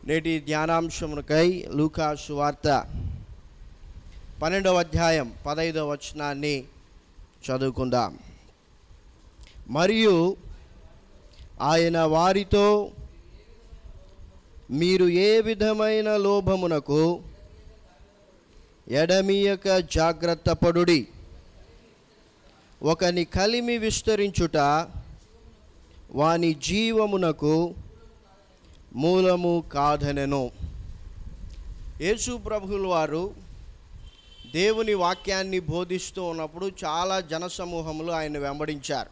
నేటి ధ్యానాంశమునకై లూకా సువార్త 12వ అధ్యాయం 15వ వచనాన్ని చదువుకుందాం. మరియు ఆయన వారితో, మీరు ఏ విధమైన లోభమునకు ఎడమియక జాగ్రత్త పడుడి. ఒకని కలిమి విస్తరించుట వాని జీవమునకు మూలము కాదనెను. యేసు ప్రభువుల వారు దేవుని వాక్యాన్ని బోధిస్తూ ఉన్నప్పుడు చాలా జనసమూహములు ఆయన వెంబడించారు.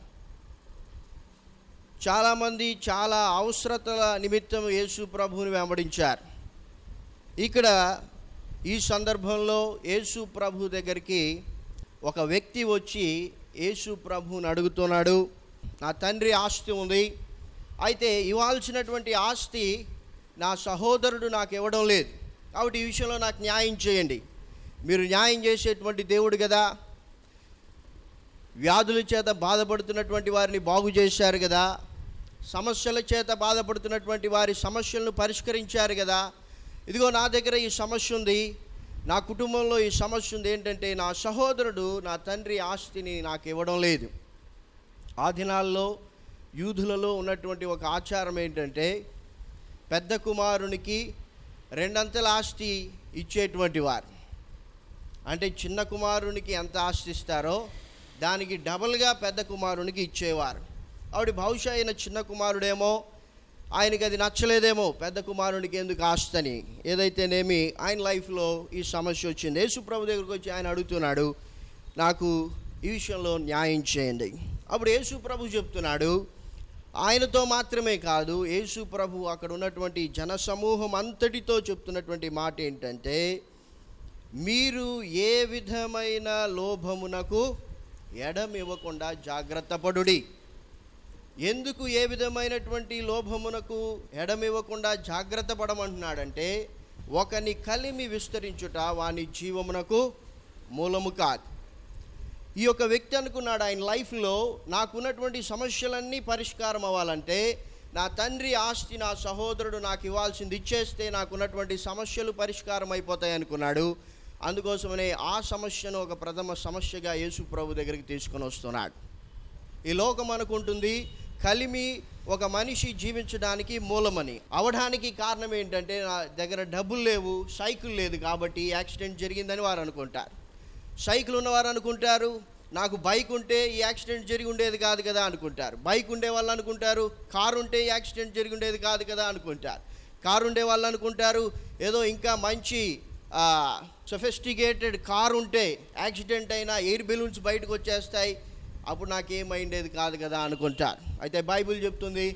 చాలామంది చాలా అవసరతల నిమిత్తం యేసు ప్రభువుని వెంబడించారు. ఇక్కడ ఈ సందర్భంలో యేసు ప్రభు దగ్గరికి ఒక వ్యక్తి వచ్చి యేసు ప్రభువుని అడుగుతున్నాడు, నా తండ్రి ఆస్తి ఉంది, అయితే ఇవ్వాల్సినటువంటి ఆస్తి నా సహోదరుడు నాకు ఇవ్వడం లేదు, కాబట్టి ఈ విషయంలో నాకు న్యాయం చేయండి. మీరు న్యాయం చేసేటువంటి దేవుడు కదా, వ్యాధుల చేత బాధపడుతున్నటువంటి వారిని బాగు చేశారు కదా, సమస్యల చేత బాధపడుతున్నటువంటి వారి సమస్యలను పరిష్కరించారు కదా. ఇదిగో నా దగ్గర ఈ సమస్య ఉంది, నా కుటుంబంలో ఈ సమస్య ఉంది, ఏంటంటే నా సహోదరుడు నా తండ్రి ఆస్తిని నాకు ఇవ్వడం లేదు. ఆ దినాల్లో యూదులలో ఉన్నటువంటి ఒక ఆచారం ఏంటంటే, పెద్ద కుమారునికి రెండంతల ఆస్తి ఇచ్చేటువంటి వారు. అంటే చిన్న కుమారునికి ఎంత ఆస్తి ఇస్తారో దానికి డబల్గా పెద్ద కుమారునికి ఇచ్చేవారు. ఆవిడ బహుశా అయిన చిన్న కుమారుడేమో, ఆయనకి అది నచ్చలేదేమో, పెద్ద కుమారునికి ఎందుకు ఆస్తి అని. ఏదైతేనేమి ఆయన లైఫ్లో ఈ సమస్య వచ్చింది. యేసు ప్రభు దగ్గరికి వచ్చి ఆయన అడుగుతున్నాడు, నాకు ఈ విషయంలో న్యాయం చేయండి. అప్పుడు యేసు ప్రభు చెప్తున్నాడు, ఆయనతో మాత్రమే కాదు, యేసు ప్రభు అక్కడ ఉన్నటువంటి జనసమూహం అంతటితో చెప్తున్నటువంటి మాట ఏంటంటే, మీరు ఏ విధమైన లోభమునకు ఎడమివ్వకుండా జాగ్రత్త పడుడి. ఎందుకు ఏ విధమైనటువంటి లోభమునకు ఎడమివ్వకుండా జాగ్రత్త పడమంటున్నాడంటే, ఒకని కలిమి విస్తరించుట వాని జీవమునకు మూలము కాదు. ఈ యొక్క వ్యక్తి అనుకున్నాడు ఆయన లైఫ్లో, నాకున్నటువంటి సమస్యలన్నీ పరిష్కారం అవ్వాలంటే నా తండ్రి ఆస్తి నా సహోదరుడు నాకు ఇవ్వాల్సింది ఇచ్చేస్తే నాకున్నటువంటి సమస్యలు పరిష్కారం అయిపోతాయి అనుకున్నాడు. అందుకోసమనే ఆ సమస్యను ఒక ప్రథమ సమస్యగా యేసు ప్రభు దగ్గరికి తీసుకొని వస్తున్నాడు. ఈ లోకం అనుకుంటుంది కలిమి ఒక మనిషి జీవించడానికి మూలమని. అవడానికి కారణం ఏంటంటే, నా దగ్గర డబ్బులు లేవు, సైకిల్ లేదు కాబట్టి యాక్సిడెంట్ జరిగిందని వారు అనుకుంటారు. సైకిల్ ఉన్నవారు అనుకుంటారు, నాకు బైక్ ఉంటే ఈ యాక్సిడెంట్ జరిగి ఉండేది కాదు కదా అనుకుంటారు. బైక్ ఉండే వాళ్ళు అనుకుంటారు, కారు ఉంటే యాక్సిడెంట్ జరిగి ఉండేది కాదు కదా అనుకుంటారు. కారు ఉండే వాళ్ళు అనుకుంటారు, ఏదో ఇంకా మంచి సొఫిస్టికేటెడ్ కారు ఉంటే యాక్సిడెంట్ అయినా ఎయిర్ బెలూన్స్ బయటకు వచ్చేస్తాయి, అప్పుడు నాకేమైండేది కాదు కదా అనుకుంటారు. అయితే బైబిల్ చెప్తుంది,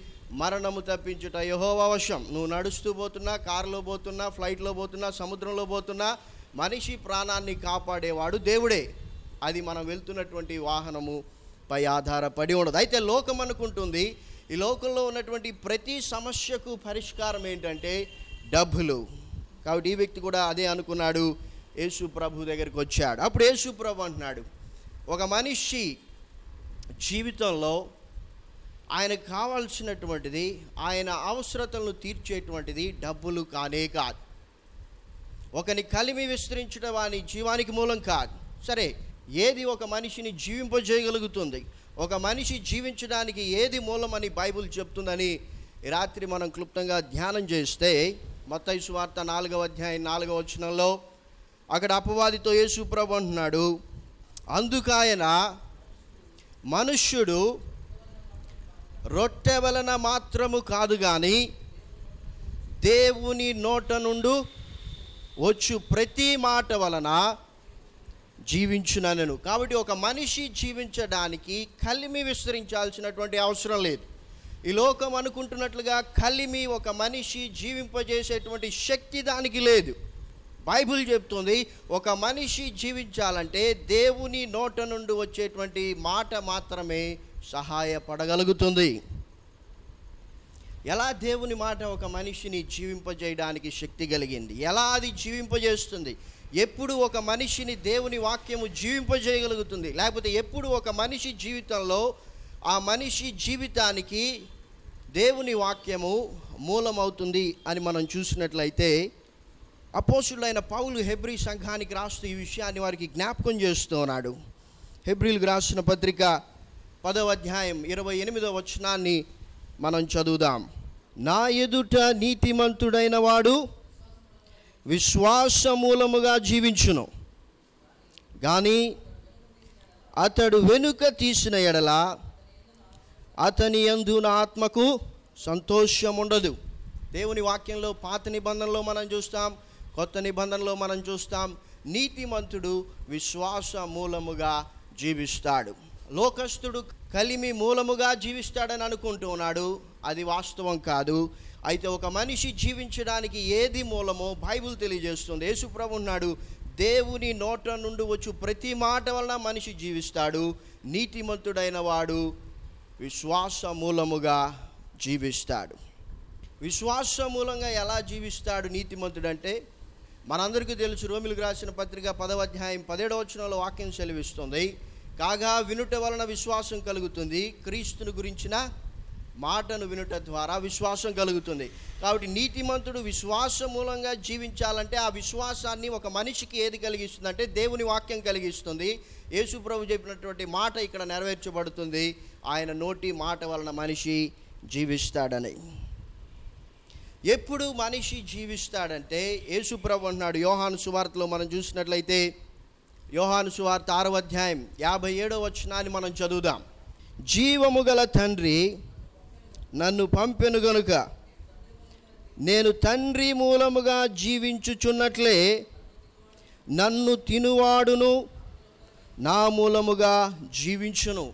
మరణము తప్పించుట యెహోవా వశం. నువ్వు నడుస్తూ పోతున్నా, కారులో పోతున్నా, ఫ్లైట్లో పోతున్నా, సముద్రంలో పోతున్నా, మనిషి ప్రాణాన్ని కాపాడేవాడు దేవుడే. అది మనం వెళ్తున్నటువంటి వాహనము పై ఆధారపడి ఉండదు. అయితే లోకం అనుకుంటుంది, ఈ లోకంలో ఉన్నటువంటి ప్రతి సమస్యకు పరిష్కారం ఏంటంటే డబ్బులు. కాబట్టి ఈ వ్యక్తి కూడా అదే అనుకున్నాడు. యేసు ప్రభు దగ్గరికి వచ్చాడు. అప్పుడు యేసు ప్రభు అంటున్నాడు, ఒక మనిషి జీవితంలో ఆయనకు కావాల్సినటువంటిది, ఆయన అవసరతలను తీర్చేటువంటిది డబ్బులు కానే కాదు. ఒకని కలిమి విస్తరించడం వాని జీవానికి మూలం కాదు. సరే, ఏది ఒక మనిషిని జీవింపజేయగలుగుతుంది, ఒక మనిషి జీవించడానికి ఏది మూలమని బైబిల్ చెప్తుందని ఈ రాత్రి మనం క్లుప్తంగా ధ్యానం చేస్తే, మత్తయి సువార్త 4వ అధ్యాయం 4వ వచనంలో అక్కడ అపవాదితో యేసు ప్రభు అంటున్నాడు, అందుకాయన మనుష్యుడు రొట్టె వలన మాత్రము కాదు కానీ దేవుని నోట నుండి వచ్చు ప్రతి మాట వలన జీవించునను. కాబట్టి ఒక మనిషి జీవించడానికి కలిమి విస్తరించాల్సినటువంటి అవసరం లేదు. ఈ లోకం అనుకుంటున్నట్లుగా కలిమి ఒక మనిషి జీవింపజేసేటువంటి శక్తి దానికి లేదు. బైబిల్ చెప్తుంది, ఒక మనిషి జీవించాలంటే దేవుని నోట నుండి వచ్చేటువంటి మాట మాత్రమే సహాయపడగలుగుతుంది. ఎలా దేవుని మాట ఒక మనిషిని జీవింపజేయడానికి శక్తి కలిగింది? ఎలా అది జీవింపజేస్తుంది? ఎప్పుడు ఒక మనిషిని దేవుని వాక్యము జీవింపజేయగలుగుతుంది? లేకపోతే ఎప్పుడు ఒక మనిషి జీవితంలో ఆ మనిషి జీవితానికి దేవుని వాక్యము మూలమవుతుంది అని మనం చూసినట్లయితే, అపోస్తులైన పౌలు హెబ్రీ సంఘానికి రాస్తూ ఈ విషయాన్ని వారికి జ్ఞాపకం చేస్తూ ఉన్నాడు. హెబ్రీలకు రాసిన పత్రిక 10వ అధ్యాయం 28వ వచనాన్ని మనం చదువుదాం. నా ఎదుట నీతిమంతుడైన వాడు విశ్వాస మూలముగా జీవించును, కానీ అతడు వెనుక తీసిన ఎడల అతని యందు నా ఆత్మకు సంతోషం ఉండదు. దేవుని వాక్యంలో పాత నిబంధనలో మనం చూస్తాం, కొత్త నిబంధనలో మనం చూస్తాం, నీతిమంతుడు విశ్వాస మూలముగా జీవిస్తాడు. లోకస్తుడు కలిమి మూలముగా జీవిస్తాడని అనుకుంటూ ఉన్నాడు. అది వాస్తవం కాదు. అయితే ఒక మనిషి జీవించడానికి ఏది మూలమో బైబిల్ తెలియజేస్తుంది. యేసుప్రభు ఉన్నాడు, దేవుని నోట నుండి వచ్చు ప్రతి మాట వలన మనిషి జీవిస్తాడు. నీతిమంతుడైన వాడు విశ్వాస మూలముగా జీవిస్తాడు. విశ్వాస మూలంగా ఎలా జీవిస్తాడు నీతిమంతుడు అంటే, మనందరికీ తెలుసు, రోమిలకు రాసిన పత్రిక 10వ అధ్యాయం 17వ వచనంలో వాక్యం సెలవిస్తుంది, కాగా వినుట వలన విశ్వాసం కలుగుతుంది, క్రీస్తుని గురించిన మాటను వినుట ద్వారా విశ్వాసం కలుగుతుంది. కాబట్టి నీతిమంతుడు విశ్వాస మూలంగా జీవించాలంటే ఆ విశ్వాసాన్ని ఒక మనిషికి ఏది కలిగిస్తుంది అంటే దేవుని వాక్యం కలిగిస్తుంది. యేసు ప్రభు చెప్పినటువంటి మాట ఇక్కడ నెరవేర్చబడుతుంది, ఆయన నోటి మాట వలన మనిషి జీవిస్తాడని. ఎప్పుడు మనిషి జీవిస్తాడంటే, యేసు ప్రభు అన్నాడు యోహాను సువార్తలో మనం చూసినట్లయితే, యోహాను సువార్త 6వ అధ్యాయం 57వ వచనాన్ని మనం చదువుదాం. జీవము గల తండ్రి నన్ను పంపెను గనుక నేను తండ్రి మూలముగా జీవించుచున్నట్లే నన్ను తినువాడును నా మూలముగా జీవించును.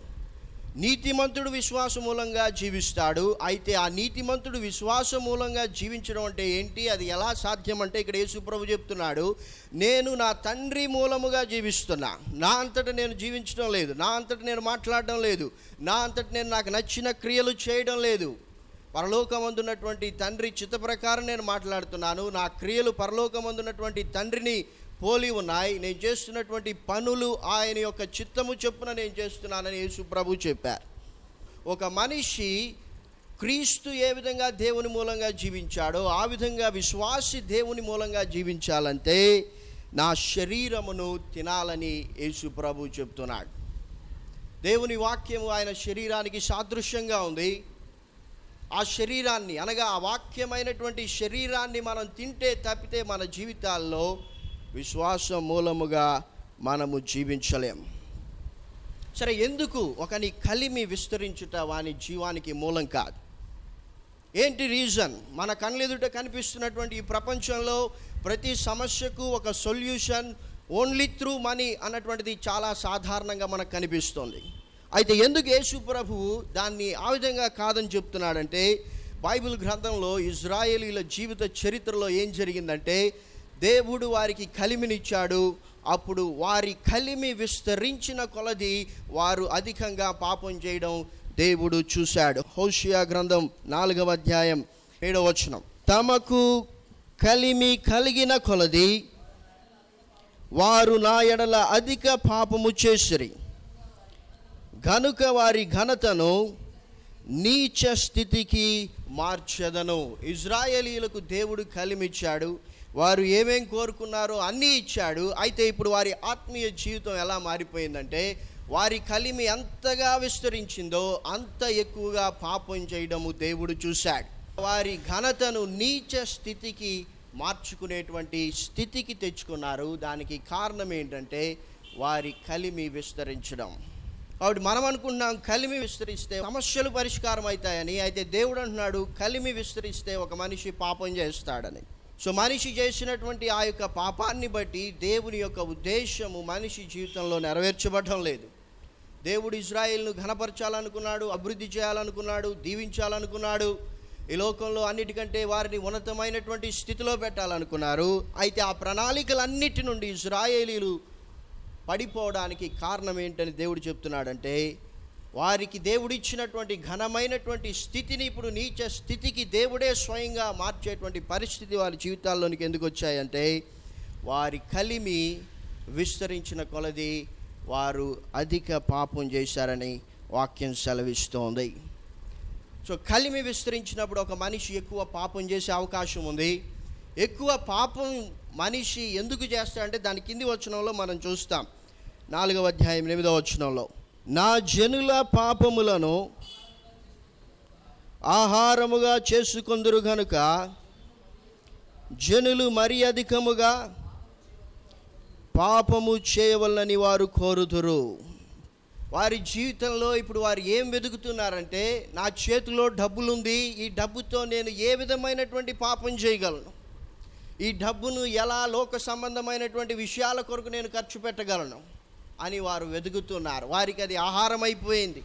నీతిమంతుడు విశ్వాస మూలంగా జీవిస్తాడు. అయితే ఆ నీతిమంతుడు విశ్వాస మూలంగా జీవించడం అంటే ఏంటి, అది ఎలా సాధ్యం అంటే, ఇక్కడ యేసుప్రభు చెప్తున్నాడు, నేను నా తండ్రి మూలముగా జీవిస్తున్నా. నా అంతటా నేను జీవించడం లేదు, నా అంతటా నేను మాట్లాడడం లేదు, నా అంతటా నేను నాకు నచ్చిన క్రియలు చేయడం లేదు. పరలోకమందున్నటువంటి తండ్రి చిత్త ప్రకారం నేను మాట్లాడుతున్నాను. నా క్రియలు పరలోకమందున్నటువంటి తండ్రిని పోలి ఉన్నాయి. నేను చేస్తున్నటువంటి పనులు ఆయన యొక్క చిత్తము చొప్పున నేను చేస్తున్నానని యేసు ప్రభు చెప్పారు. ఒక మనిషి క్రీస్తు ఏ విధంగా దేవుని మూలంగా జీవించాడో ఆ విధంగా విశ్వాసి దేవుని మూలంగా జీవించాలంటే నా శరీరమును తినాలని యేసు ప్రభు చెప్తున్నాడు. దేవుని వాక్యము ఆయన శరీరానికి సాదృశ్యంగా ఉంది. ఆ శరీరాన్ని అనగా ఆ వాక్యమైనటువంటి శరీరాన్ని మనం తింటే తప్పితే మన జీవితాల్లో విశ్వాస మూలముగా మనము జీవించలేం. సరే, ఎందుకు ఒకని కలిమి విస్తరించుట వాని జీవానికి మూలం కాదు? ఏంటి రీజన్? మన కళ్ళెదుట కనిపిస్తున్నటువంటి ఈ ప్రపంచంలో ప్రతి సమస్యకు ఒక సొల్యూషన్ ఓన్లీ త్రూ మనీ అన్నటువంటిది చాలా సాధారణంగా మనకు కనిపిస్తుంది. అయితే ఎందుకు యేసు ప్రభువు దాన్ని ఆ విధంగా కాదని చెప్తున్నాడంటే, బైబిల్ గ్రంథంలో ఇజ్రాయేలీల జీవిత చరిత్రలో ఏం జరిగిందంటే, దేవుడు వారికి కలిమినిచ్చాడు. అప్పుడు వారి కలిమి విస్తరించిన కొలది వారు అధికంగా పాపం చేయడం దేవుడు చూశాడు. హోషియా గ్రంథం 4వ అధ్యాయం 7వ వచనం, తమకు కలిమి కలిగిన కొలది వారు నా ఎడల అధిక పాపము చేసిరి, గనుక వారి ఘనతను నీచ స్థితికి మార్చెదను. ఇజ్రాయేలీలకు దేవుడు కలిమిచ్చాడు, వారు ఏమేం కోరుకున్నారో అన్నీ ఇచ్చాడు. అయితే ఇప్పుడు వారి ఆత్మీయ జీవితం ఎలా మారిపోయిందంటే, వారి కలిమి ఎంతగా విస్తరించిందో అంత ఎక్కువగా పాపం చేయడము దేవుడు చూశాడు. వారి ఘనతను నీచ స్థితికి మార్చుకునేటువంటి స్థితికి తెచ్చుకున్నారు. దానికి కారణం ఏంటంటే వారి కలిమి విస్తరించడం. కాబట్టి మనం అనుకుంటున్నాం కలిమి విస్తరిస్తే సమస్యలు పరిష్కారం అవుతాయని. అయితే దేవుడు అంటున్నాడు కలిమి విస్తరిస్తే ఒక మనిషి పాపం చేస్తాడని. సో మనిషి చేసినటువంటి ఆ యొక్క పాపాన్ని బట్టి దేవుని యొక్క ఉద్దేశము మనిషి జీవితంలో నెరవేర్చబడటం లేదు. దేవుడు ఇజ్రాయేలును ఘనపరచాలనుకున్నాడు, అభివృద్ధి చేయాలనుకున్నాడు, దీవించాలనుకున్నాడు. ఈ లోకంలో అన్నిటికంటే వారిని ఉన్నతమైనటువంటి స్థితిలో పెట్టాలనుకున్నారు. అయితే ఆ ప్రణాళికలన్నిటి నుండి ఇజ్రాయేలీలు పడిపోవడానికి కారణం ఏంటని దేవుడు చెప్తున్నాడంటే, వారికి దేవుడిచ్చినటువంటి ఘనమైనటువంటి స్థితిని ఇప్పుడు నీచ స్థితికి దేవుడే స్వయంగా మార్చేటువంటి పరిస్థితి వారి జీవితాల్లోనికి ఎందుకు వచ్చాయంటే, వారి కలిమి విస్తరించిన కొలది వారు అధిక పాపం చేశారని వాక్యం సెలవిస్తోంది. సో కలిమి విస్తరించినప్పుడు ఒక మనిషి ఎక్కువ పాపం చేసే అవకాశం ఉంది. ఎక్కువ పాపం మనిషి ఎందుకు చేస్తాడంటే దాని కింది వచనంలో మనం చూస్తాం. 4వ అధ్యాయం 8వ వచనంలో, నా జనుల పాపములను ఆహారముగా చేసుకొందురు గనుక జనులు మరి అధికముగా పాపము చేయవలనని వారు కోరుదురు. వారి జీవితంలో ఇప్పుడు వారు ఏం వెతుకుతున్నారంటే, నా చేతిలో డబ్బులుంది, ఈ డబ్బుతో నేను ఏ విధమైనటువంటి పాపం చేయగలను, ఈ డబ్బును ఎలా లోక సంబంధమైనటువంటి విషయాల కొరకు నేను ఖర్చు పెట్టగలను అని వారు వెతుకుతున్నారు. వారికి అది ఆహారం అయిపోయింది.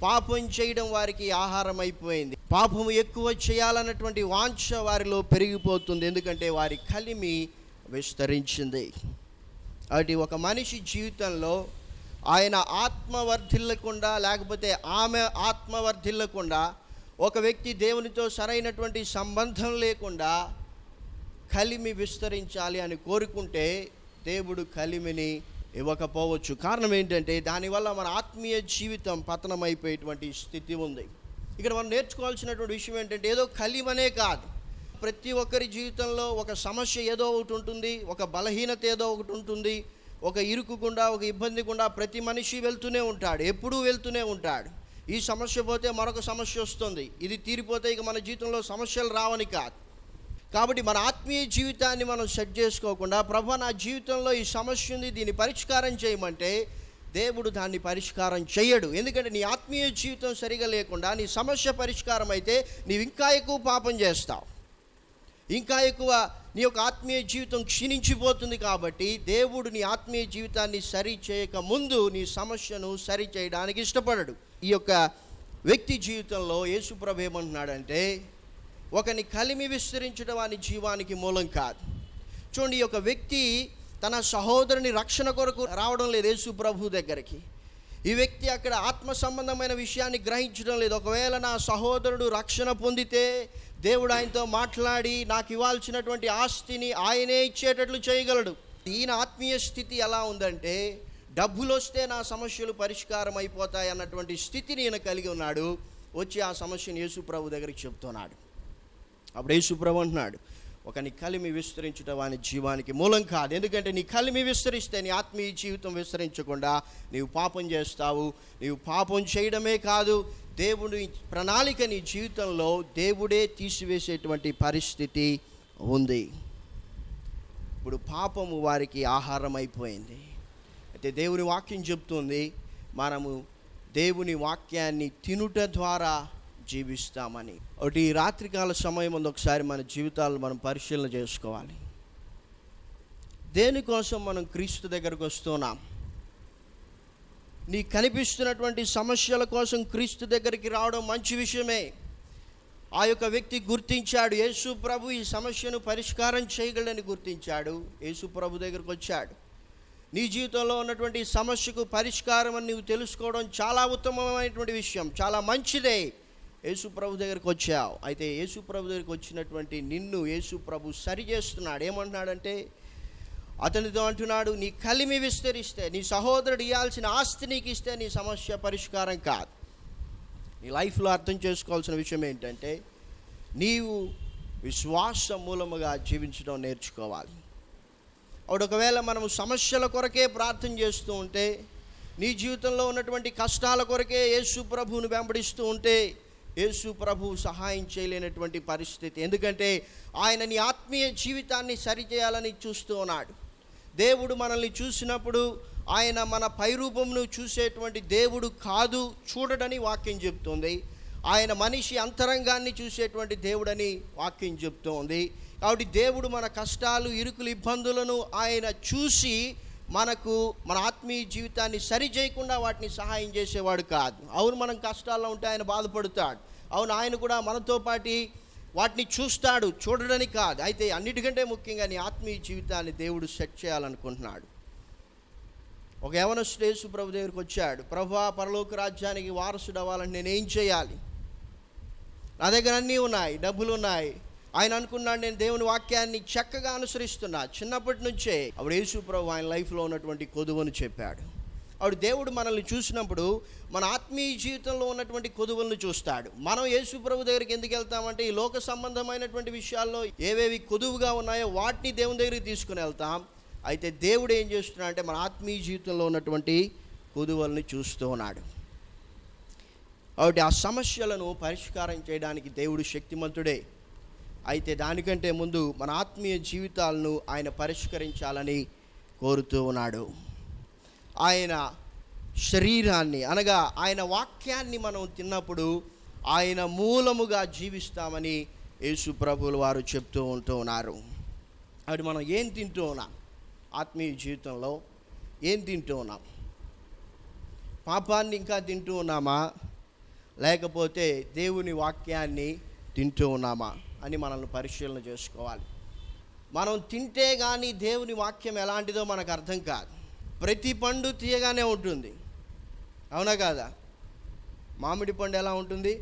పాపం చేయడం వారికి ఆహారం అయిపోయింది. పాపము ఎక్కువ చేయాలన్నటువంటి వాంఛ వారిలో పెరిగిపోతుంది. ఎందుకంటే వారి కలిమి విస్తరించింది. అది ఒక మనిషి జీవితంలో ఆయన ఆత్మ వర్ధిల్లకుండా, లేకపోతే ఆమె ఆత్మ వర్ధిల్లకుండా, ఒక వ్యక్తి దేవునితో సరైనటువంటి సంబంధం లేకుండా కలిమి విస్తరించాలి అని కోరుకుంటే దేవుడు కలిమిని ఇవ్వకపోవచ్చు. కారణం ఏంటంటే దానివల్ల మన ఆత్మీయ జీవితం పతనమైపోయేటువంటి స్థితి ఉంది. ఇక్కడ మనం నేర్చుకోవాల్సినటువంటి విషయం ఏంటంటే, ఏదో కలిమనే కాదు, ప్రతి ఒక్కరి జీవితంలో ఒక సమస్య ఏదో ఒకటి ఉంటుంది, ఒక బలహీనత ఏదో ఒకటి ఉంటుంది, ఒక ఇరుకు గుండా, ఒక ఇబ్బంది గుండా ప్రతి మనిషి వెళ్తూనే ఉంటాడు, ఎప్పుడూ వెళ్తూనే ఉంటాడు. ఈ సమస్య పోతే మరొక సమస్య వస్తుంది, ఇది తీరిపోతే ఇక మన జీవితంలో సమస్యలు రావని కాదు. కాబట్టి మన ఆత్మీయ జీవితాన్ని మనం సెట్ చేసుకోకుండా, ప్రభువా నా జీవితంలో ఈ సమస్య ఉంది, దీన్ని పరిష్కారం చేయమంటే దేవుడు దాన్ని పరిష్కారం చేయడు. ఎందుకంటే నీ ఆత్మీయ జీవితం సరిగా లేకుండా నీ సమస్య పరిష్కారం అయితే నీవు ఇంకా ఎక్కువ పాపం చేస్తావు, ఇంకా ఎక్కువ నీ యొక్క ఆత్మీయ జీవితం క్షీణించిపోతుంది. కాబట్టి దేవుడు నీ ఆత్మీయ జీవితాన్ని సరి చేయక ముందు నీ సమస్యను సరి చేయడానికి ఇష్టపడడు. ఈ యొక్క వ్యక్తి జీవితంలో యేసు ప్రభు ఏమంటున్నాడంటే, ఒకని కలిమి విస్తరించడం వాని జీవానికి మూలం కాదు. చూడండి, ఈ యొక్క వ్యక్తి తన సహోదరుని రక్షణ కొరకు రావడం లేదు యేసు ప్రభు దగ్గరికి. ఈ వ్యక్తి అక్కడ ఆత్మ సంబంధమైన విషయాన్ని గ్రహించడం లేదు. ఒకవేళ నా సహోదరుడు రక్షణ పొందితే దేవుడు ఆయనతో మాట్లాడి నాకు ఇవ్వాల్సినటువంటి ఆస్తిని ఆయనే ఇచ్చేటట్లు చేయగలడు. ఈయన ఆత్మీయ స్థితి ఎలా ఉందంటే, డబ్బులు వస్తే నా సమస్యలు పరిష్కారం అయిపోతాయి అన్నటువంటి స్థితిని ఈయన కలిగి ఉన్నాడు. వచ్చి ఆ సమస్యను యేసు ప్రభు దగ్గరికి చెప్తున్నాడు. అప్పుడు యేసు ప్రభు అంటున్నాడు, ఒక నీ కలిమి విస్తరించడం వాని జీవానికి మూలం కాదు. ఎందుకంటే నీ కలిమి విస్తరిస్తే నీ ఆత్మీయ జీవితం విస్తరించకుండా నీవు పాపం చేస్తావు. నీవు పాపం చేయడమే కాదు, దేవుడి ప్రణాళిక నీ జీవితంలో దేవుడే తీసివేసేటువంటి పరిస్థితి ఉంది. ఇప్పుడు పాపము వారికి ఆహారం అయిపోయింది. అయితే దేవుని వాక్యం చెప్తుంది, మనము దేవుని వాక్యాన్ని తినుట ద్వారా జీవిస్తామని. ఒకటి రాత్రికాల సమయం ముందు ఒకసారి మన జీవితాలను మనం పరిశీలన చేసుకోవాలి. దేనికోసం మనం క్రీస్తు దగ్గరకు వస్తున్నాం? నీ కనిపిస్తున్నటువంటి సమస్యల కోసం క్రీస్తు దగ్గరికి రావడం మంచి విషయమే. ఆ యొక్క వ్యక్తి గుర్తించాడు, యేసు ప్రభు ఈ సమస్యను పరిష్కారం చేయగలని గుర్తించాడు. యేసు ప్రభు దగ్గరకు వచ్చాడు. నీ జీవితంలో ఉన్నటువంటి సమస్యకు పరిష్కారం అని నువ్వు తెలుసుకోవడం చాలా ఉత్తమమైనటువంటి విషయం, చాలా మంచిదే. యేసు ప్రభు దగ్గరికి వచ్చావు. అయితే యేసు ప్రభు దగ్గరికి వచ్చినటువంటి నిన్ను యేసు ప్రభు సరి చేస్తున్నాడు. ఏమంటున్నాడంటే, అతనితో అంటున్నాడు, నీ కలిమి విస్తరిస్తే, నీ సహోదరుడు ఇవ్వాల్సిన ఆస్తి నీకు ఇస్తే నీ సమస్య పరిష్కారం కాదు. నీ లైఫ్లో అర్థం చేసుకోవాల్సిన విషయం ఏంటంటే, నీవు విశ్వాస మూలముగా జీవించడం నేర్చుకోవాలి. అప్పుడు ఒకవేళ మనము సమస్యల కొరకే ప్రార్థన చేస్తూ ఉంటే, నీ జీవితంలో ఉన్నటువంటి కష్టాల కొరకే యేసు ప్రభువును వెంబడిస్తూ ఉంటే యేసు ప్రభు సహాయం చేయలేనటువంటి పరిస్థితి. ఎందుకంటే ఆయన నీ ఆత్మీయ జీవితాన్ని సరిచేయాలని చూస్తూ ఉన్నాడు. దేవుడు మనల్ని చూసినప్పుడు ఆయన మన పైరూపమును చూసేటువంటి దేవుడు కాదు, చూడడని వాక్యం చెప్తుంది. ఆయన మనిషి అంతరంగాన్ని చూసేటువంటి దేవుడని వాక్యం చెప్తోంది. కాబట్టి దేవుడు మన కష్టాలు, ఇరుకులు, ఇబ్బందులను ఆయన చూసి మనకు మన ఆత్మీయ జీవితాన్ని సరి చేయకుండా వాటిని సహాయం చేసేవాడు కాదు. అవును, మనం కష్టాల్లో ఉంటే ఆయన బాధపడతాడు. అవును, ఆయన కూడా మనతో పాటు వాటిని చూస్తాడు, చూడడని కాదు. అయితే అన్నిటికంటే ముఖ్యంగా నీ ఆత్మీయ జీవితాన్ని దేవుడు సెట్ చేయాలనుకుంటున్నాడు. ఒక యవనస్తుడు యేసు ప్రభు దగ్గరికి వచ్చాడు. ప్రభువా, పరలోక రాజ్యానికి వారసుడు అవ్వాలంటే నేనేం చేయాలి? నా దగ్గర అన్నీ ఉన్నాయి, డబ్బులు ఉన్నాయి. ఆయన అనుకున్నాడు, నేను దేవుని వాక్యాన్ని చక్కగా అనుసరిస్తున్నా చిన్నప్పటి నుంచే. అప్పుడు యేసు ప్రభు ఆయన లైఫ్లో ఉన్నటువంటి కొదువను చెప్పాడు. అప్పుడు దేవుడు మనల్ని చూసినప్పుడు మన ఆత్మీయ జీవితంలో ఉన్నటువంటి కొదువులను చూస్తాడు. మనం యేసు ప్రభు దగ్గరికి ఎందుకు వెళ్తామంటే ఈ లోక సంబంధమైనటువంటి విషయాల్లో ఏవేవి కొదువుగా ఉన్నాయో వాటిని దేవుని దగ్గరికి తీసుకుని వెళ్తాం. అయితే దేవుడు ఏం చేస్తున్నాడు అంటే మన ఆత్మీయ జీవితంలో ఉన్నటువంటి కొదువులను చూస్తూ ఉన్నాడు. కాబట్టి ఆ సమస్యలను పరిష్కారం చేయడానికి దేవుడు శక్తిమంతుడే. అయితే దానికంటే ముందు మన ఆత్మీయ జీవితాలను ఆయన పరిష్కరించాలని కోరుతూ ఉన్నాడు. ఆయన శరీరాన్ని అనగా ఆయన వాక్యాన్ని మనం తిన్నప్పుడు ఆయన మూలముగా జీవిస్తామని యేసు ప్రభువుల వారు చెప్తూ ఉన్నారు. అది మనం ఏం తింటూ ఉన్నాం? ఆత్మీయ జీవితంలో ఏం తింటూ ఉన్నాం? పాపాన్ని ఇంకా తింటూ ఉన్నామా, లేకపోతే దేవుని వాక్యాన్ని తింటూ ఉన్నామా అని మనల్ని పరిశీలన చేసుకోవాలి. మనం తింటే కానీ దేవుని వాక్యం ఎలాంటిదో మనకు అర్థం కాదు. ప్రతి పండు తీయగానే ఉంటుంది, అవునా కాదా? మామిడి పండు ఎలా ఉంటుంది,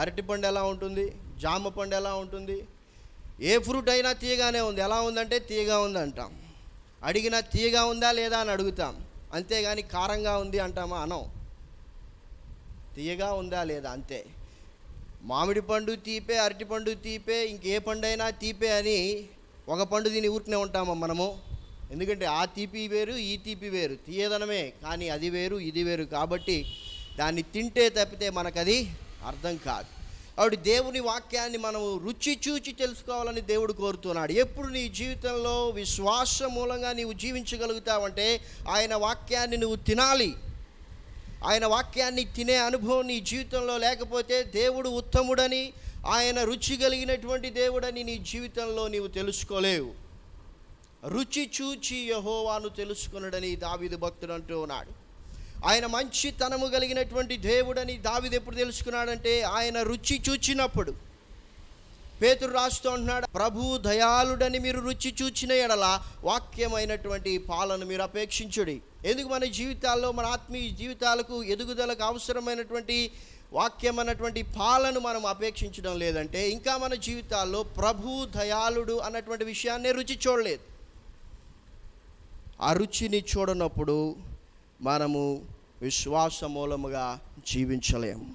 అరటి పండు ఎలా ఉంటుంది, జామ పండు ఎలా ఉంటుంది, ఏ ఫ్రూట్ అయినా తీయగానే ఉంది. ఎలా ఉందంటే తీయగా ఉంది అంటాం. అడిగినా తీయగా ఉందా లేదా అని అడుగుతాం, అంతేగాని కారంగా ఉంది అంటామా? అనం. తీయగా ఉందా లేదా అంతే. మామిడి పండు తీపే, అరటి పండు తీపే, ఇంకే పండు అయినా తీపే అని ఒక పండు తిని ఊరికనే ఉంటామా మనము? ఎందుకంటే ఆ తీపి వేరు, ఈ తీపి వేరు, తీయదనమే, కానీ అది వేరు ఇది వేరు. కాబట్టి దాన్ని తింటే తప్పితే మనకది అర్థం కాదు. కాబట్టి దేవుని వాక్యాన్ని మనం రుచి చూచి తెలుసుకోవాలని దేవుడు కోరుతున్నాడు. ఎప్పుడు నీ జీవితంలో విశ్వాసం మూలంగా నీవు జీవించగలుగుతావంటే ఆయన వాక్యాన్ని నువ్వు తినాలి. ఆయన వాక్యాన్ని తినే అనుభవం నీ జీవితంలో లేకపోతే దేవుడు ఉత్తముడని, ఆయన రుచి కలిగినటువంటి దేవుడని నీ జీవితంలో నీవు తెలుసుకోలేవు. రుచి చూచి యెహోవాను తెలుసుకొనుడని దావీదు భక్తుడు అంటూ ఉన్నాడు. ఆయన మంచితనము కలిగినటువంటి దేవుడని దావీదు ఎప్పుడు తెలుసుకున్నాడంటే ఆయన రుచి చూచినప్పుడు. పేతురు రాస్తూ ఉంటున్నాడు, ప్రభు దయాళుడని మీరు రుచి చూచిన ఎడల వాక్యమైనటువంటి పాలను మీరు అపేక్షించుడి. ఎందుకు మన జీవితాల్లో, మన ఆత్మీయ జీవితాలకు ఎదుగుదలకు అవసరమైనటువంటి వాక్యం అన్నటువంటి పాలను మనం అపేక్షించడం లేదంటే ఇంకా మన జీవితాల్లో ప్రభు దయాళుడు అన్నటువంటి విషయాన్ని రుచి చూడలేదు. ఆ రుచిని చూడనప్పుడు మనము విశ్వాస మూలముగా జీవించలేము.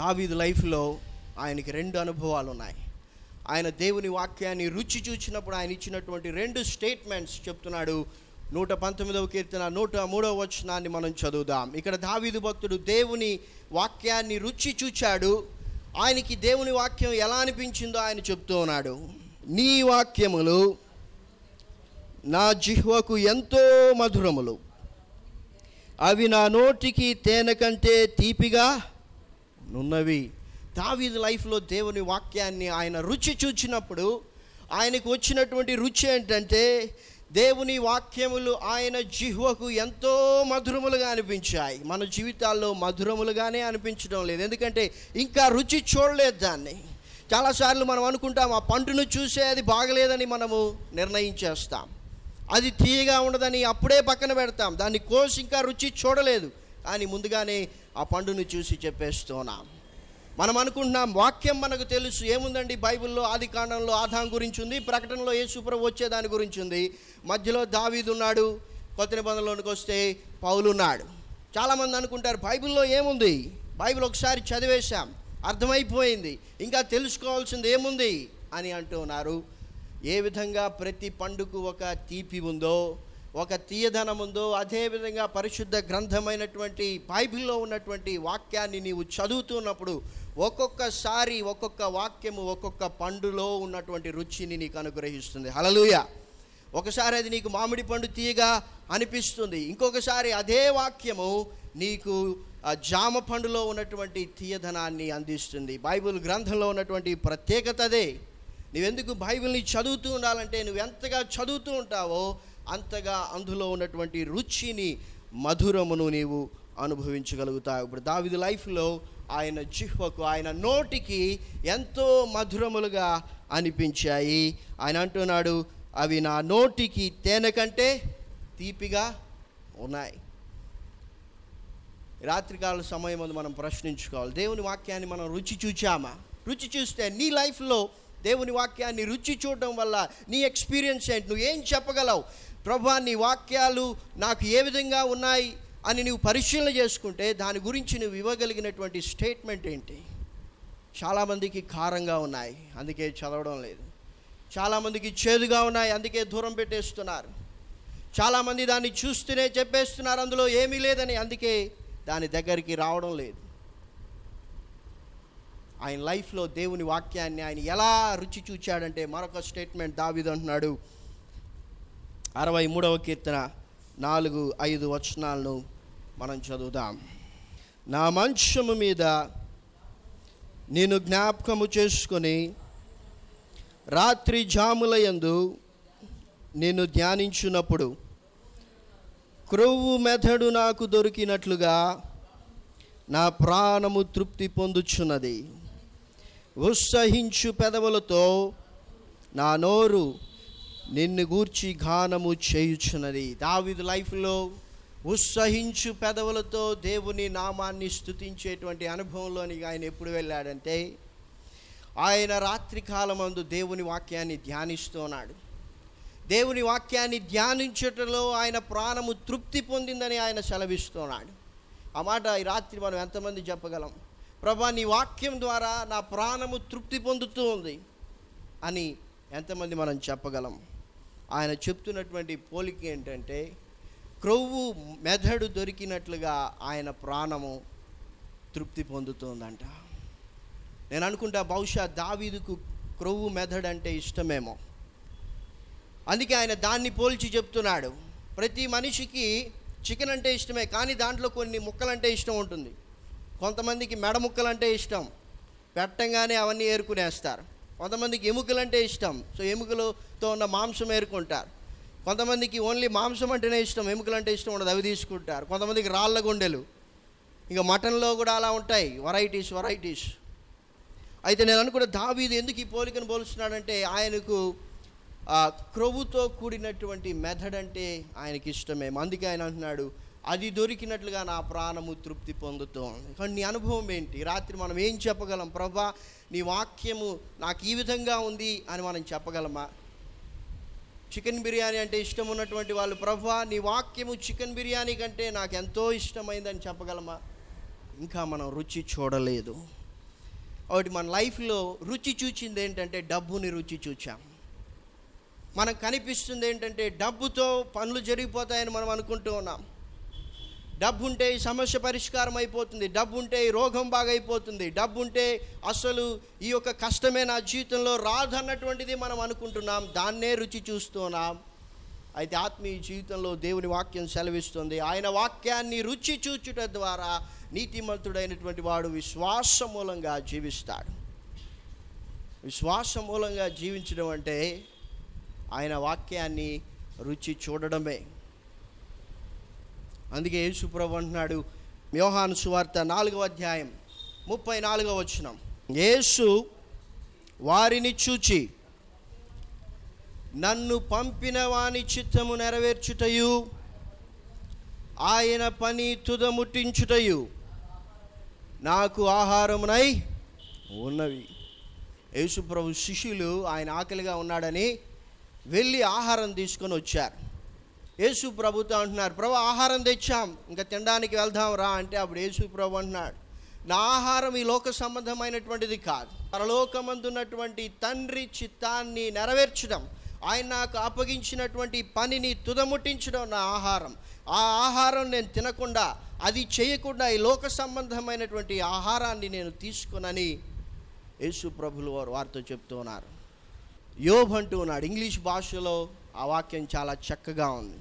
దావీదు లైఫ్లో ఆయనకి 2 అనుభవాలు ఉన్నాయి. ఆయన దేవుని వాక్యాన్ని రుచి చూచినప్పుడు ఆయన ఇచ్చినటువంటి 2 స్టేట్మెంట్స్ చెప్తున్నాడు. 119వ కీర్తన 103వ వచనాన్ని మనం చదువుదాం. ఇక్కడ దావీదు భక్తుడు దేవుని వాక్యాన్ని రుచి చూచాడు. ఆయనకి దేవుని వాక్యం ఎలా అనిపించిందో ఆయన చెప్తూ ఉన్నాడు. నీ వాక్యములు నా జిహ్వకు ఎంతో మధురములు, అవి నా నోటికి తేనె కంటే తీపిగా నున్నవి. దావీదు లైఫ్లో దేవుని వాక్యాన్ని ఆయన రుచి చూచినప్పుడు ఆయనకు వచ్చినటువంటి రుచి ఏంటంటే దేవుని వాక్యములు ఆయన జిహ్వకు ఎంతో మధురములుగా అనిపించాయి. మన జీవితాల్లో మధురములుగానే అనిపించడం లేదు, ఎందుకంటే ఇంకా రుచి చూడలేదు దాన్ని. చాలాసార్లు మనం అనుకుంటాం ఆ పండును చూసే అది బాగలేదని మనము నిర్ణయించేస్తాం. అది తీయగా ఉండదని అప్పుడే పక్కన పెడతాం, దాన్ని కోసి ఇంకా రుచి చూడలేదు, కానీ ముందుగానే ఆ పండును చూసి చెప్పేస్తున్నాం. మనం అనుకుంటున్నాం వాక్యం మనకు తెలుసు, ఏముందండి బైబిల్లో ఆదికాండంలో ఆదాం గురించి ఉంది, ప్రకటనలో యేసుప్రభు వచ్చేదాని గురించి ఉంది, మధ్యలో దావీదు ఉన్నాడు, కొత్త నిబంధనలోనికి వస్తే పౌలు ఉన్నాడు. చాలామంది అనుకుంటారు బైబిల్లో ఏముంది, బైబిల్ ఒకసారి చదివేశాం అర్థమైపోయింది, ఇంకా తెలుసుకోవాల్సింది ఏముంది అని అంటూ ఉన్నారు. ఏ విధంగా ప్రతి పండుకు ఒక తీపి ఉందో, ఒక తీయదనం ఉందో, అదేవిధంగా పరిశుద్ధ గ్రంథమైనటువంటి బైబిల్లో ఉన్నటువంటి వాక్యాన్ని నీవు చదువుతున్నప్పుడు ఒక్కొక్కసారి ఒక్కొక్క వాక్యము ఒక్కొక్క పండులో ఉన్నటువంటి రుచిని నీకు అనుగ్రహిస్తుంది. హల్లెలూయా. ఒకసారి అది నీకు మామిడి పండు తీయగా అనిపిస్తుంది, ఇంకొకసారి అదే వాక్యము నీకు జామ పండులో ఉన్నటువంటి తీయదనాన్ని అందిస్తుంది. బైబిల్ గ్రంథంలో ఉన్నటువంటి ప్రత్యేకత అదే. నువ్వెందుకు బైబిల్ని చదువుతూ ఉండాలంటే నువ్వు ఎంతగా చదువుతూ ఉంటావో అంతగా అందులో ఉన్నటువంటి రుచిని, మధురమును నీవు అనుభవించగలుగుతావు. ఇప్పుడు దావీదు లైఫ్లో ఆయన జిహ్వకు, ఆయన నోటికి ఎంతో మధురములుగా అనిపించాయి. ఆయన అంటున్నాడు, అవి నా నోటికి తేనె కంటే తీపిగా ఉన్నాయి. రాత్రికాల సమయం మనం ప్రశ్నించుకోవాలి, దేవుని వాక్యాన్ని మనం రుచి చూచామా? రుచి చూస్తే నీ లైఫ్లో దేవుని వాక్యాన్ని రుచి చూడడం వల్ల నీ ఎక్స్పీరియన్స్ ఏంటి, నువ్వు ఏం చెప్పగలవు? ప్రభువా నీ వాక్యాలు నాకు ఏ విధంగా ఉన్నాయి అని నువ్వు పరిశీలన చేసుకుంటే దాని గురించి నువ్వు ఇవ్వగలిగినటువంటి స్టేట్మెంట్ ఏంటి? చాలామందికి కారంగా ఉన్నాయి, అందుకే చదవడం లేదు. చాలామందికి చేదుగా ఉన్నాయి, అందుకే దూరం పెట్టేస్తున్నారు. చాలామంది దాన్ని చూస్తూనే చెప్పేస్తున్నారు అందులో ఏమీ లేదని, అందుకే దాని దగ్గరికి రావడం లేదు. ఆయన లైఫ్లో దేవుని వాక్యాన్ని ఆయన ఎలా రుచి చూచాడంటే మరొక స్టేట్మెంట్ దావీదు అంటున్నాడు. 63వ కీర్తన 4-5 వచనాలను మనం చదువుదాం. నా మంచము మీద నేను జ్ఞాపకము చేసుకొని రాత్రి జాముల యందు నేను ధ్యానించున్నప్పుడు క్రొవ్వు మెదడు నాకు దొరికినట్లుగా నా ప్రాణము తృప్తి పొందుచున్నది. ఉత్సహించు పెదవులతో నా నోరు నిన్ను గూర్చి గానము చేయుచున్నది. దావీదు లైఫ్లో ఉత్సహించు పెదవులతో దేవుని నామాన్ని స్తుతించేటువంటి అనుభవంలోనికి ఆయన ఎప్పుడు వెళ్ళాడంటే, ఆయన రాత్రి కాలమందు దేవుని వాక్యాన్ని ధ్యానిస్తున్నాడు. దేవుని వాక్యాన్ని ధ్యానించటంలో ఆయన ప్రాణము తృప్తి పొందిందని ఆయన సెలవిస్తున్నాడు. ఆ మాట ఈ రాత్రి మనం ఎంతమంది చెప్పగలం? ప్రభా నీ వాక్యం ద్వారా నా ప్రాణము తృప్తి పొందుతూ ఉంది అని ఎంతమంది మనం చెప్పగలం? ఆయన చెప్తున్నటువంటి పోలిక ఏంటంటే, క్రొవ్వు మెదడు దొరికినట్లుగా ఆయన ప్రాణము తృప్తి పొందుతుందంట. నేను అనుకుంటా బహుశా దావీదుకు క్రొవ్వు మెదడు అంటే ఇష్టమేమో, అందుకే ఆయన దాన్ని పోల్చి చెప్తున్నాడు. ప్రతి మనిషికి చికెన్ అంటే ఇష్టమే, కానీ దాంట్లో కొన్ని ముక్కలంటే ఇష్టం ఉంటుంది. కొంతమందికి మెడ ముక్కలంటే ఇష్టం, పెట్టంగానే అవన్నీ ఏరుకునేస్తారు. కొంతమందికి ఎముకలంటే ఇష్టం, సో ఎముకలతో ఉన్న మాంసం ఏరుకుంటారు. కొంతమందికి ఓన్లీ మాంసం అంటేనే ఇష్టం, ఎముకలంటే ఇష్టం ఉండదు, అవి తీసుకుంటారు. కొంతమందికి రాళ్ళ గుండెలు, ఇంకా మటన్లో కూడా అలా ఉంటాయి, వెరైటీస్. అయితే నేను అనుకున్న దావీదు ఎందుకు ఈ పోలికను పోలుస్తున్నాడంటే, ఆయనకు క్రొవ్వుతో కూడినటువంటి మెథడ్ అంటే ఆయనకి ఇష్టమేమో, అందుకే ఆయన అంటున్నాడు అది దొరికినట్లుగా నా ప్రాణము తృప్తి పొందుతోంది. కానీ నీ అనుభవం ఏంటి? రాత్రి మనం ఏం చెప్పగలం? ప్రభా నీ వాక్యము నాకు ఈ విధంగా ఉంది అని మనం చెప్పగలమా? చికెన్ బిర్యానీ అంటే ఇష్టం ఉన్నటువంటి వాళ్ళు, ప్రభా నీ వాక్యము చికెన్ బిర్యానీ కంటే నాకు ఎంతో ఇష్టమైందని చెప్పగలమా? ఇంకా మనం రుచి చూడలేదు. ఒకటి మన లైఫ్లో రుచి చూచింది ఏంటంటే డబ్బుని రుచి చూచాం. మనకు కనిపిస్తుంది ఏంటంటే డబ్బుతో పనులు జరిగిపోతాయని మనం అనుకుంటూ ఉన్నాం. డబ్బు ఉంటే ఈ సమస్య పరిష్కారం అయిపోతుంది, డబ్బు ఉంటే ఈ రోగం బాగైపోతుంది, డబ్బు ఉంటే అసలు ఈ యొక్క కష్టమే నా జీవితంలో రాదన్నటువంటిది మనం అనుకుంటున్నాం, దాన్నే రుచి చూస్తున్నాం. అయితే ఆత్మీయ జీవితంలో దేవుని వాక్యం సెలవిస్తుంది, ఆయన వాక్యాన్ని రుచి చూచుట ద్వారా నీతిమంతుడైనటువంటి వాడు విశ్వాస మూలంగా జీవిస్తాడు. విశ్వాస మూలంగా జీవించడం అంటే ఆయన వాక్యాన్ని రుచి చూడడమే. అందుకే యేసు ప్రభువు అంటున్నాడు యోహాను సువార్త 4వ అధ్యాయం 34వ వచనం, యేసు వారిని చూచి నన్ను పంపిన వాని చిత్తము నెరవేర్చుటయు ఆయన పని తుదముట్టించుటయు నాకు ఆహారమునై ఉన్నవి. యేసు ప్రభు శిష్యులు ఆయన ఆకలిగా ఉన్నాడని వెళ్ళి ఆహారం తీసుకొని వచ్చారు. యేసు ప్రభుతో అంటున్నారు, ప్రభు ఆహారం తెచ్చాం, ఇంకా తినడానికి వెళ్దాం రా అంటే, అప్పుడు యేసు ప్రభు అంటున్నాడు, నా ఆహారం ఈ లోక సంబంధమైనటువంటిది కాదు, పరలోకమందున్నటువంటి తండ్రి చిత్తాన్ని నెరవేర్చడం, ఆయన నాకు అప్పగించినటువంటి పనిని తుదముట్టించడం నా ఆహారం. ఆ ఆహారం నేను తినకుండా, అది చేయకుండా ఈ లోక సంబంధమైనటువంటి ఆహారాన్ని నేను తీసుకునని యేసు ప్రభులు వారు వారితో చెప్తూ ఉన్నారు. యోబ్ అంటూ ఉన్నాడు, ఇంగ్లీష్ భాషలో ఆ వాక్యం చాలా చక్కగా ఉంది.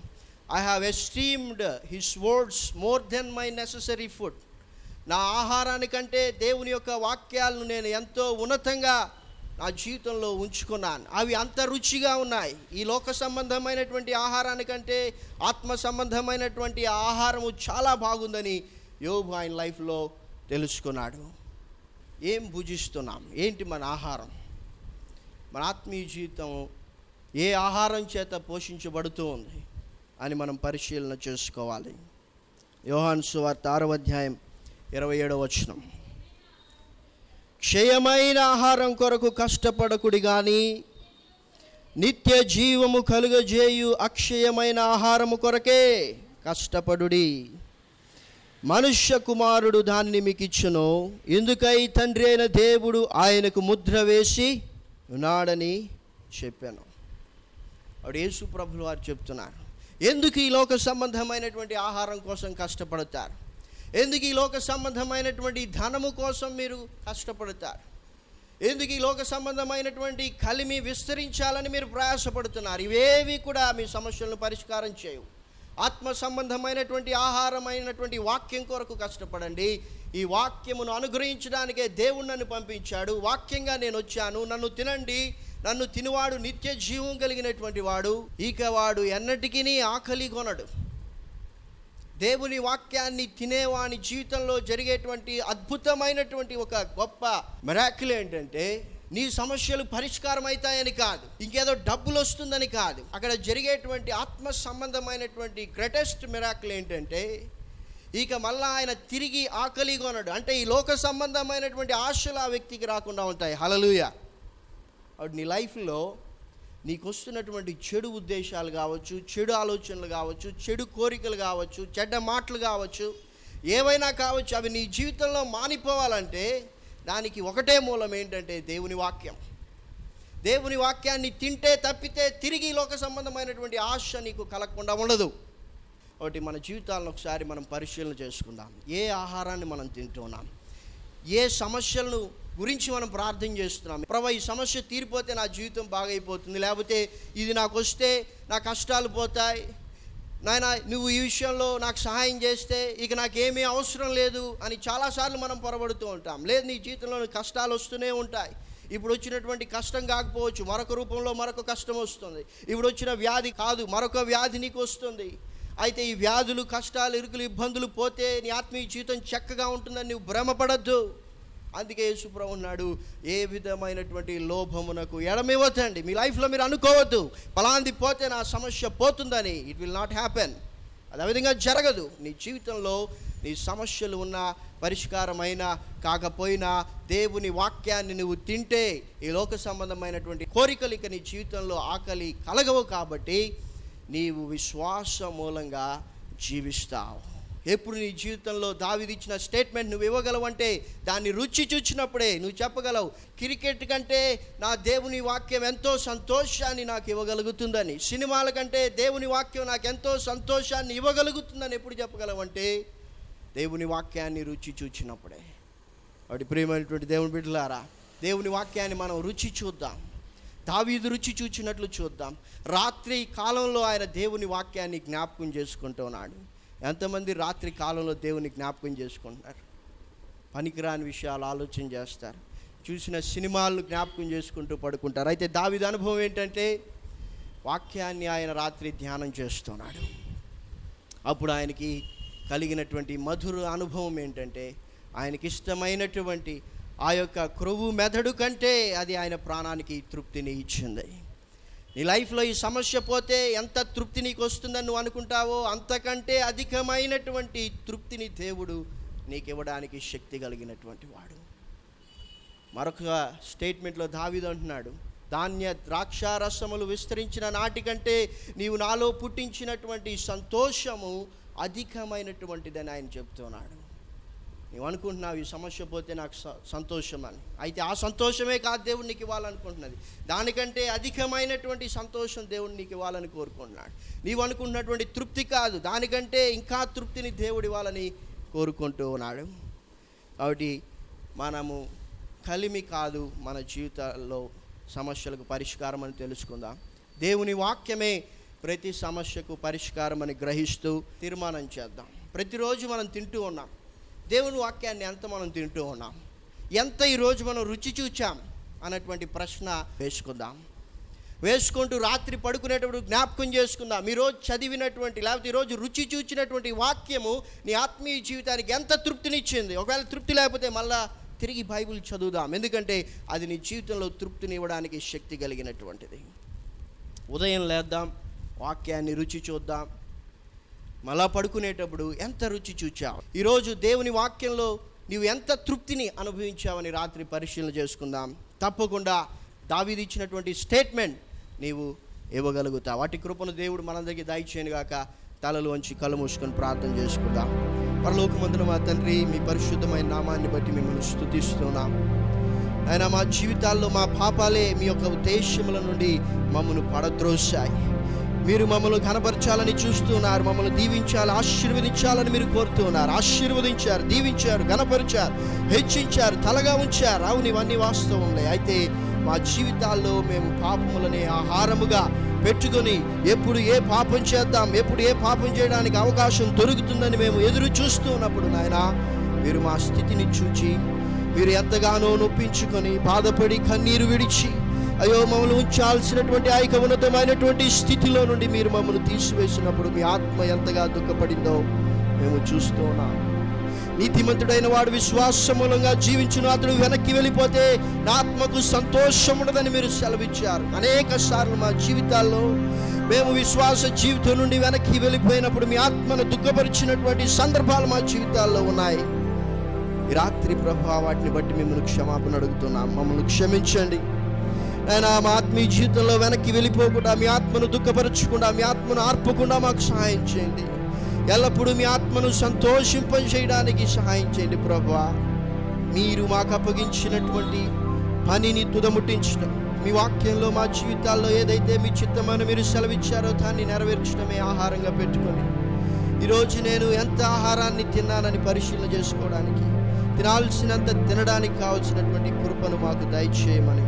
I have esteemed his words more than my necessary food. నా ఆహారానికంటే దేవుని యొక్క వాక్యాలను నేను ఎంతో ఉన్నతంగా నా జీవితంలో ఉంచుకున్నాను. అవి అంత రుచిగా ఉన్నాయి. ఈ లోక సంబంధమైనటువంటి ఆహారానికంటే ఆత్మ సంబంధమైనటువంటి ఆహారము చాలా బాగుందని యోబు ఆయన లైఫ్లో తెలుసుకున్నాడు. ఏం భుజిస్తున్నాం? ఏంటి మన ఆహారం? మన ఆత్మీయ జీవితం ఏ ఆహారం చేత పోషించబడుతూ ఉంది అని మనం పరిశీలన చేసుకోవాలి. యోహాను సువార్త 6వ అధ్యాయం 27వ వచనం, క్షయమైన ఆహారం కొరకు కష్టపడకుడి కానీ నిత్య జీవము కలుగజేయు అక్షయమైన ఆహారము కొరకే కష్టపడుడి. మనుష్య కుమారుడు దాన్ని మీకు ఇచ్చును, ఎందుకై తండ్రి అయిన దేవుడు ఆయనకు ముద్ర వేసి ఉన్నాడని చెప్పాను. అప్పుడు యేసు ప్రభులు వారు చెప్తున్నారు, ఎందుకు ఈ లోక సంబంధమైనటువంటి ఆహారం కోసం కష్టపడతారు? ఎందుకు ఈ లోక సంబంధమైనటువంటి ధనము కోసం మీరు కష్టపడతారు? ఎందుకు ఈ లోక సంబంధమైనటువంటి కలిమి విస్తరించాలని మీరు ప్రయాసపడుతున్నారు? ఇవేవి కూడా మీ సమస్యలను పరిష్కారం చేయవు. ఆత్మ సంబంధమైనటువంటి ఆహారమైనటువంటి వాక్యం కొరకు కష్టపడండి. ఈ వాక్యమును అనుగ్రహించడానికే దేవుడు నన్ను పంపించాడు. వాక్యంగా నేను వచ్చాను, నన్ను తినండి, నన్ను తినివాడు నిత్య జీవం కలిగినటువంటి వాడు, ఇక వాడు ఎన్నటికీ ఆకలి కొనడు. దేవుని వాక్యాన్ని తినేవాని జీవితంలో జరిగేటువంటి అద్భుతమైనటువంటి ఒక గొప్ప మిరాకిల్ ఏంటంటే, నీ సమస్యలు పరిష్కారం అవుతాయని కాదు, ఇంకేదో డబ్బులు వస్తుందని కాదు. అక్కడ జరిగేటువంటి ఆత్మ సంబంధమైనటువంటి గ్రేటెస్ట్ మిరాకిల్ ఏంటంటే, ఇక మళ్ళా ఆయన తిరిగి ఆకలి కొనడు. అంటే ఈ లోక సంబంధమైనటువంటి ఆశలు ఆ వ్యక్తికి రాకుండా ఉంటాయి. హల్లెలూయా. అప్పుడు నీ లైఫ్లో నీకు వస్తున్నటువంటి చెడు ఉద్దేశాలు కావచ్చు, చెడు ఆలోచనలు కావచ్చు, చెడు కోరికలు కావచ్చు, చెడ్డ మాటలు కావచ్చు, ఏవైనా కావచ్చు, అవి నీ జీవితంలో మానిపోవాలంటే దానికి ఒకటే మూలం ఏంటంటే దేవుని వాక్యం. దేవుని వాక్యాన్ని తింటే తప్పితే తిరిగి లోక సంబంధమైనటువంటి ఆశ నీకు కలగకుండా ఉండదు. ఒకటి మన జీవితాలను ఒకసారి మనం పరిశీలన చేసుకుందాం. ఏ ఆహారాన్ని మనం తింటున్నాం? ఏ సమస్యలను గురించి మనం ప్రార్థన చేస్తున్నాం? ప్రభువా, ఈ సమస్య తీరిపోతే నా జీవితం బాగైపోతుంది, లేకపోతే ఇది నాకు వస్తే నా కష్టాలు పోతాయి, నాయన నువ్వు ఈ విషయంలో నాకు సహాయం చేస్తే ఇక నాకేమీ అవసరం లేదు అని చాలాసార్లు మనం పొరబడుతూ ఉంటాం. లేదు, నీ జీవితంలో కష్టాలు వస్తూనే ఉంటాయి. ఇప్పుడు వచ్చినటువంటి కష్టం కాకపోవచ్చు, మరొక రూపంలో మరొక కష్టం వస్తుంది. ఇప్పుడు వచ్చిన వ్యాధి కాదు, మరొక వ్యాధి నీకు వస్తుంది. అయితే ఈ వ్యాధులు, కష్టాలు, ఇరుకులు, ఇబ్బందులు పోతే నీ ఆత్మీయ జీవితం చక్కగా ఉంటుందని నువ్వు భ్రమపడద్దు. అందుకే యేసు ప్రభువు అన్నాడు, ఏ విధమైనటువంటి లోభమునకు ఎడమివ్వద్దండి. మీ లైఫ్లో మీరు అనుకోవద్దు, పలాంది పోతే నా సమస్య పోతుందని. It will not happen. అది ఆ విధంగా జరగదు. నీ జీవితంలో నీ సమస్యలు ఉన్న పరిష్కారమైన కాకపోయినా దేవుని వాక్యాన్ని నువ్వు తింటే ఈ లోక సంబంధమైనటువంటి కోరికలు ఇక నీ జీవితంలో ఆకలి కలగవు. కాబట్టి నీవు విశ్వాస మూలంగా జీవిస్తావు. ఎప్పుడు నీ జీవితంలో దావీదు ఇచ్చిన స్టేట్మెంట్ నువ్వు ఇవ్వగలవంటే దాన్ని రుచి చూచినప్పుడే నువ్వు చెప్పగలవు, క్రికెట్ కంటే నా దేవుని వాక్యం ఎంతో సంతోషాన్ని నాకు ఇవ్వగలుగుతుందని, సినిమాల కంటే దేవుని వాక్యం నాకు ఎంతో సంతోషాన్ని ఇవ్వగలుగుతుందని ఎప్పుడు చెప్పగలవంటే దేవుని వాక్యాన్ని రుచి చూచినప్పుడే. వాటి ప్రియమైనటువంటి దేవుని బిడ్డలారా, దేవుని వాక్యాన్ని మనం రుచి చూద్దాం. దావీదు రుచి చూచినట్లు చూద్దాం. రాత్రి కాలంలో ఆయన దేవుని వాక్యాన్ని జ్ఞాపకం చేసుకుంటున్నాడు. ఎంతమంది రాత్రి కాలంలో దేవుని జ్ఞాపకం చేసుకుంటున్నారు? పనికిరాని విషయాలు ఆలోచన చేస్తారు, చూసిన సినిమాలను జ్ఞాపకం చేసుకుంటూ పడుకుంటారు. అయితే దావీదు అనుభవం ఏంటంటే వాక్యాన్ని ఆయన రాత్రి ధ్యానం చేస్తున్నాడు. అప్పుడు ఆయనకి కలిగినటువంటి మధుర అనుభవం ఏంటంటే, ఆయనకి ఇష్టమైనటువంటి ఆ యొక్క క్రొవ్వు మెదడు కంటే అది ఆయన ప్రాణానికి తృప్తిని ఇచ్చింది. నీ లైఫ్లో ఈ సమస్య పోతే ఎంత తృప్తి నీకు వస్తుందని నువ్వు అనుకుంటావో అంతకంటే అధికమైనటువంటి తృప్తిని దేవుడు నీకు ఇవ్వడానికి శక్తి కలిగినటువంటి వాడు. మరొక స్టేట్మెంట్లో దావీదు అంటున్నాడు, ధాన్య ద్రాక్షారసములు విస్తరించిన నాటికంటే నీవు నాలో పుట్టించినటువంటి సంతోషము అధికమైనటువంటిదని ఆయన చెప్తున్నాడు. నువ్వు అనుకుంటున్నావు ఈ సమస్య పోతే నాకు సంతోషం అని. అయితే ఆ సంతోషమే కాదు దేవుడు నీకు ఇవ్వాలనుకుంటున్నది, దానికంటే అధికమైనటువంటి సంతోషం దేవుడు నీకు ఇవ్వాలని కోరుకుంటున్నాడు. నీవు అనుకుంటున్నటువంటి తృప్తి కాదు, దానికంటే ఇంకా తృప్తిని దేవుడు ఇవ్వాలని కోరుకుంటూ ఉన్నాడు. కాబట్టి మనము కలిమి కాదు మన జీవితాల్లో సమస్యలకు పరిష్కారం అని తెలుసుకుందాం. దేవుని వాక్యమే ప్రతి సమస్యకు పరిష్కారం అని గ్రహిస్తూ తీర్మానం చేద్దాం. ప్రతిరోజు మనం తింటూ ఉన్నాం దేవుని వాక్యాన్ని, ఎంత మనం తింటూ ఉన్నాం, ఎంత ఈరోజు మనం రుచి చూచాం అన్నటువంటి ప్రశ్న వేసుకుంటూ రాత్రి పడుకునేటప్పుడు జ్ఞాపకం చేసుకుందాం. ఈరోజు చదివినటువంటి లేకపోతే ఈరోజు రుచి చూచినటువంటి వాక్యము నీ ఆత్మీయ జీవితానికి ఎంత తృప్తినిచ్చింది. ఒకవేళ తృప్తి లేకపోతే మళ్ళా తిరిగి బైబిల్ చదువుదాం, ఎందుకంటే అది నీ జీవితంలో తృప్తిని ఇవ్వడానికి శక్తి కలిగినటువంటిది. ఉదయం లేద్దాం, వాక్యాన్ని రుచి చూద్దాం, మళ్ళా పడుకునేటప్పుడు ఎంత రుచి చూచావు, ఈరోజు దేవుని వాక్యంలో నీవు ఎంత తృప్తిని అనుభవించావని రాత్రి పరిశీలన చేసుకుందాం. తప్పకుండా దావీదు ఇచ్చినటువంటి స్టేట్మెంట్ నీవు ఇవ్వగలుగుతావు. వాటి కృపను దేవుడు మనందరికీ దయచేయను గాక. తలలు వంచి కళ్ళు మూసుకొని ప్రార్థన చేసుకుందాం. పరలోకమందున మా తండ్రి, మీ పరిశుద్ధమైన నామాన్ని బట్టి మిమ్మల్ని స్తుతిస్తున్నాం. ఆయన మా జీవితాల్లో మా పాపాలే మీ యొక్క ఉద్దేశముల నుండి మమ్మల్ని పడద్రోశాయి. మీరు మమ్మల్ని కనపరచాలని చూస్తున్నారు, మమ్మల్ని దీవించాలి, ఆశీర్వదించాలని మీరు కోరుతున్నారు. ఆశీర్వదించారు, దీవించారు, కనపరిచారు, హెచ్చించారు, తలగా ఉంచారు. అవును, ఇవన్నీ వాస్తవంలే. అయితే మా జీవితాల్లో మేము పాపములనే ఆహారముగా పెట్టుకొని ఎప్పుడు ఏ పాపం చేద్దాం, ఎప్పుడు ఏ పాపం చేయడానికి అవకాశం దొరుకుతుందని మేము ఎదురు చూస్తూ ఉన్నప్పుడు నాయనా, మీరు మా స్థితిని చూచి మీరు ఎంతగానో నొప్పించుకొని బాధపడి కన్నీరు విడిచి అయ్యో మమ్మల్ని ఉంచాల్సినటువంటి ఆ యొక్క ఉన్నతమైనటువంటి స్థితిలో నుండి మీరు మమ్మల్ని తీసివేసినప్పుడు మీ ఆత్మ ఎంతగా దుఃఖపడిందో మేము చూస్తూ ఉన్నాం. నీతిమంతుడైన వాడు విశ్వాసమూలంగా జీవించును, అతడు వెనక్కి వెళ్ళిపోతే నా ఆత్మకు సంతోషం ఉండదని మీరు సెలవిచ్చారు. అనేక సార్లు మా జీవితాల్లో మేము విశ్వాస జీవితం నుండి వెనక్కి వెళ్ళిపోయినప్పుడు మీ ఆత్మను దుఃఖపరిచినటువంటి సందర్భాలు మా జీవితాల్లో ఉన్నాయి. ఈ రాత్రి ప్రభువా, వాటిని బట్టి మిమ్మల్ని క్షమాపణ అడుగుతున్నాం. మమ్మల్ని క్షమించండి అయినా. మా ఆత్మీయ జీవితంలో వెనక్కి వెళ్ళిపోకుండా, మీ ఆత్మను దుఃఖపరచకుండా, మీ ఆత్మను ఆర్పకుండా మాకు సహాయం చేయండి. ఎల్లప్పుడూ మీ ఆత్మను సంతోషింపజేయడానికి సహాయం చేయండి ప్రభువా. మీరు మాకు అప్పగించినటువంటి పనిని తుదముట్టించడం, మీ వాక్యంలో మా జీవితాల్లో ఏదైతే మీ చిత్తమని మీరు సెలవిచ్చారో దాన్ని నెరవేర్చడమే ఆహారంగా పెట్టుకొని ఈరోజు నేను ఎంత ఆహారాన్ని తిన్నానని పరిశీలన చేసుకోవడానికి, తినాల్సినంత తినడానికి కావాల్సినటువంటి కృపను మాకు దయచేయమని,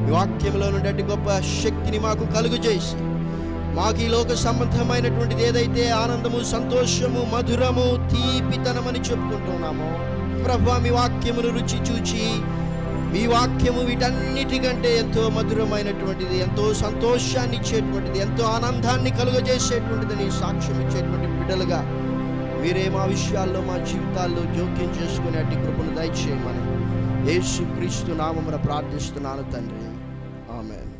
ఈ వాక్యంలో నుండి అతి గొప్ప శక్తిని మాకు కలుగజేసి, మాకు ఈ లోక సంబంధమైనటువంటిది ఏదైతే ఆనందము, సంతోషము, మధురము, తీపితనమని చెప్పుకుంటున్నామో ప్రభువా, మీ వాక్యమును రుచి చూచి మీ వాక్యము వీటన్నిటికంటే ఎంతో మధురమైనటువంటిది, ఎంతో సంతోషాన్ని ఇచ్చేటువంటిది, ఎంతో ఆనందాన్ని కలుగజేసేటువంటిదని సాక్ష్యం ఇచ్చేటువంటి బిడ్డలుగా మీరే మా విషయాల్లో, మా జీవితాల్లో జోక్యం చేసుకునే అట్టి కృపను దయచేయమని యేసుక్రీస్తు నామమున ప్రార్థిస్తున్నాను తండ్రి. ఆమేన్.